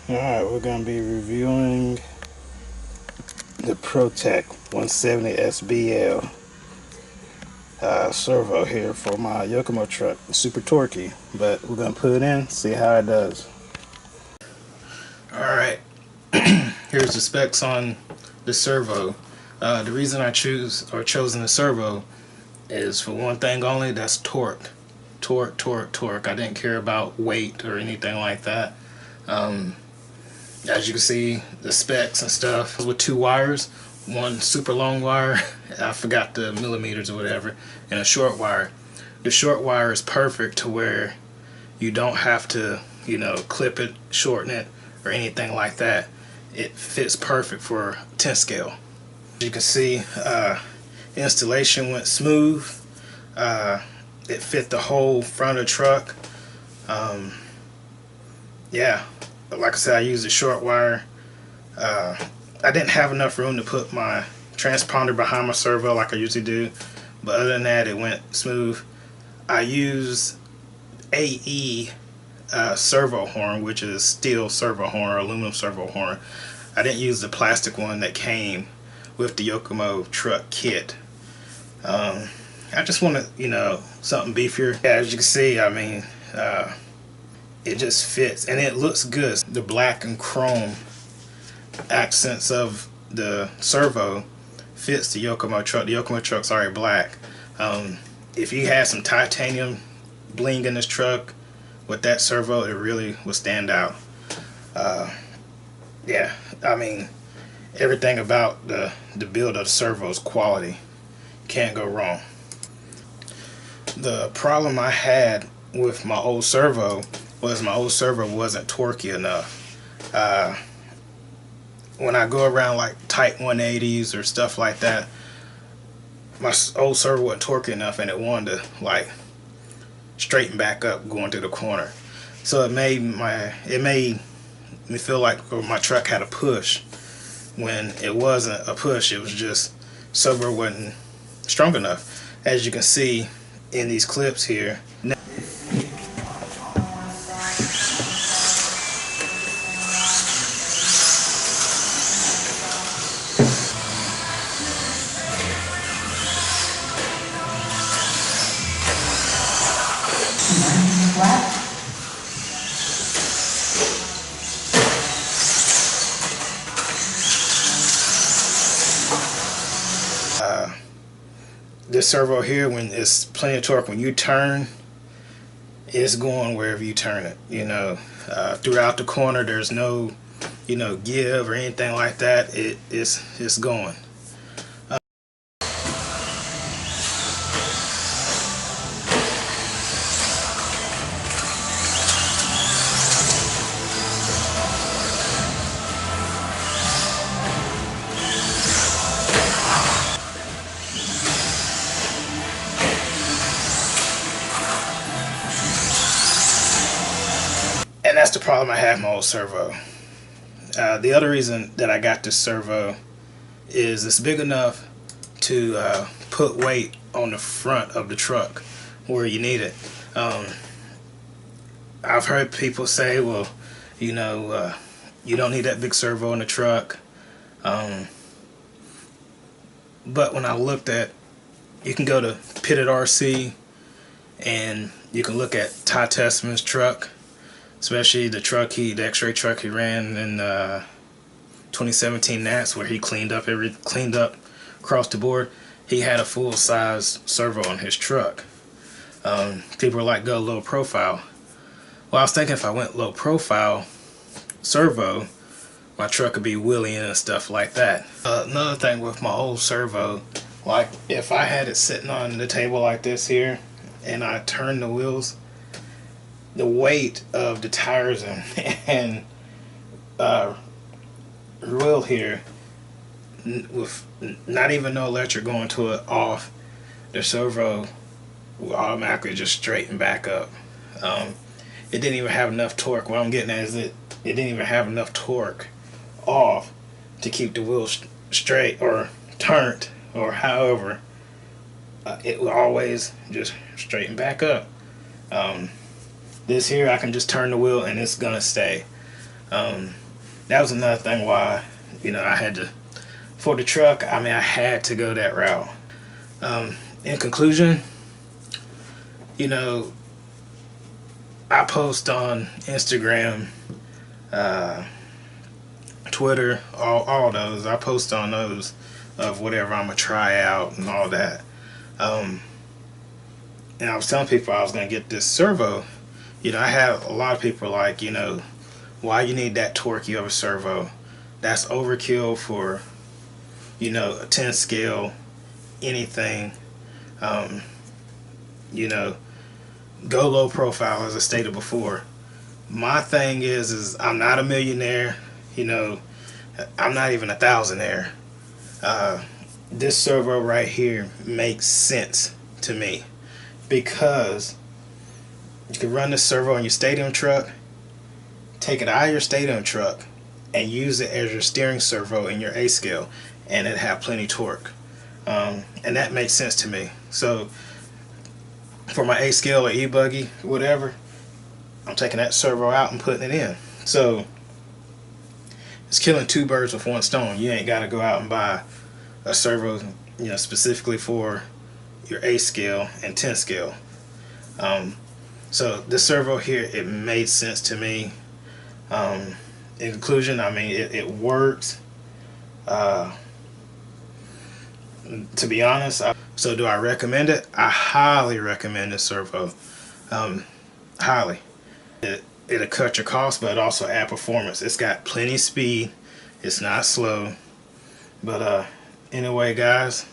Alright, we're going to be reviewing the Protek 170 SBL servo here for my Yokomo truck. It's super torquey, but we're going to put it in, see how it does. Alright, here's the specs on the servo. The reason I chosen the servo is for one thing only, that's torque. Torque. I didn't care about weight or anything like that. As you can see, the specs and stuff with 2 wires, one super long wire, I forgot the millimeters or whatever, and a short wire. The short wire is perfect to where you don't have to, clip it, shorten it, or anything like that. It fits perfect for 10 scale. You can see installation went smooth. It fit the whole front of the truck. Yeah. Like I said, I used a short wire. I didn't have enough room to put my transponder behind my servo like I usually do, but other than that, it went smooth. I used AE servo horn, which is steel servo horn or aluminum servo horn. I didn't use the plastic one that came with the Yokomo truck kit. I just wanted, something beefier. Yeah, as you can see, I mean, it just fits and it looks good. The black and chrome accents of the servo fits the Yokomo truck. The Yokomo truck's already black. If you had some titanium bling in this truck with that servo, it really would stand out. Yeah, I mean, everything about the build of the servo is quality. Can't go wrong. The problem I had with my old servo was my old servo wasn't torquey enough. When I go around like tight 180s or stuff like that, my old servo wasn't torquey enough and it wanted to like straighten back up going through the corner. So it made me feel like my truck had a push when it wasn't a push. It was just servo wasn't strong enough. As you can see in these clips here. This servo here, when it's plenty of torque, when you turn, it's going wherever you turn it. Throughout the corner, there's no, give or anything like that. It's going. And that's the problem I have with my old servo. The other reason that I got this servo is it's big enough to put weight on the front of the truck where you need it. I've heard people say, well, you don't need that big servo in the truck. But when I looked at, you can go to Pitted RC and you can look at Ty Testman's truck, especially the X-ray truck he ran in 2017 Nats, where he cleaned up across the board. He had a full-size servo on his truck. People were like, go low profile. Well, I was thinking if I went low profile servo, my truck could be wheeling and stuff like that. Another thing with my old servo, like if I had it sitting on the table like this here and I turned the wheels, the weight of the tires and wheel here, with not even no electric going to it off, the servo will automatically just straighten back up. It didn't even have enough torque. What I'm getting at is it didn't even have enough torque off to keep the wheels straight or turned or however. It will always just straighten back up. This here, I can just turn the wheel and it's gonna stay. That was another thing why, you know, I had to, for the truck, I mean, I had to go that route. In conclusion, you know, I post on Instagram, Twitter, all those. I post on those of whatever I'm gonna try out and all that. And I was telling people I was gonna get this servo. You know, I have a lot of people like, you know, why you need that torque you have a servo? That's overkill for, you know, a 10 scale, anything. You know, go low profile, as I stated before. My thing is I'm not a millionaire. You know, I'm not even a thousandaire. This servo right here makes sense to me because you can run this servo in your stadium truck, take it out of your stadium truck, and use it as your steering servo in your A scale, and it have plenty torque. And that makes sense to me. So for my A scale or E buggy, whatever, I'm taking that servo out and putting it in. So it's killing two birds with one stone. You ain't got to go out and buy a servo, you know, specifically for your A scale and 10 scale. So this servo here, it made sense to me. In conclusion, I mean, it works. To be honest, so do I recommend it? I highly recommend this servo. Highly. It'll cut your costs, but it also add performance. It's got plenty of speed. It's not slow. But anyway, guys,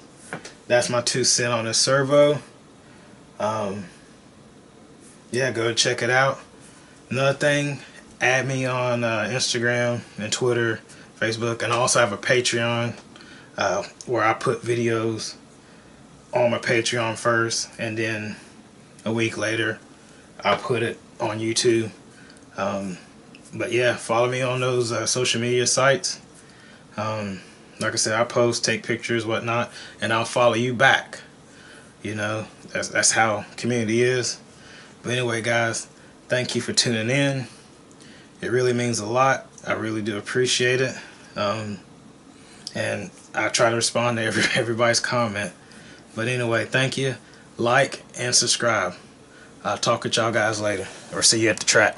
that's my 2 cents on this servo. Yeah, go check it out. Another thing, add me on Instagram and Twitter, Facebook, and I also have a Patreon where I put videos on my Patreon first, and then a week later I'll put it on YouTube. But yeah, follow me on those social media sites. Like I said, I post, take pictures, whatnot, and I'll follow you back. You know, that's how community is. But anyway, guys, thank you for tuning in. It really means a lot. I really do appreciate it. And I try to respond to everybody's comment. But anyway, thank you. Like and subscribe. I'll talk with y'all guys later, or see you at the track.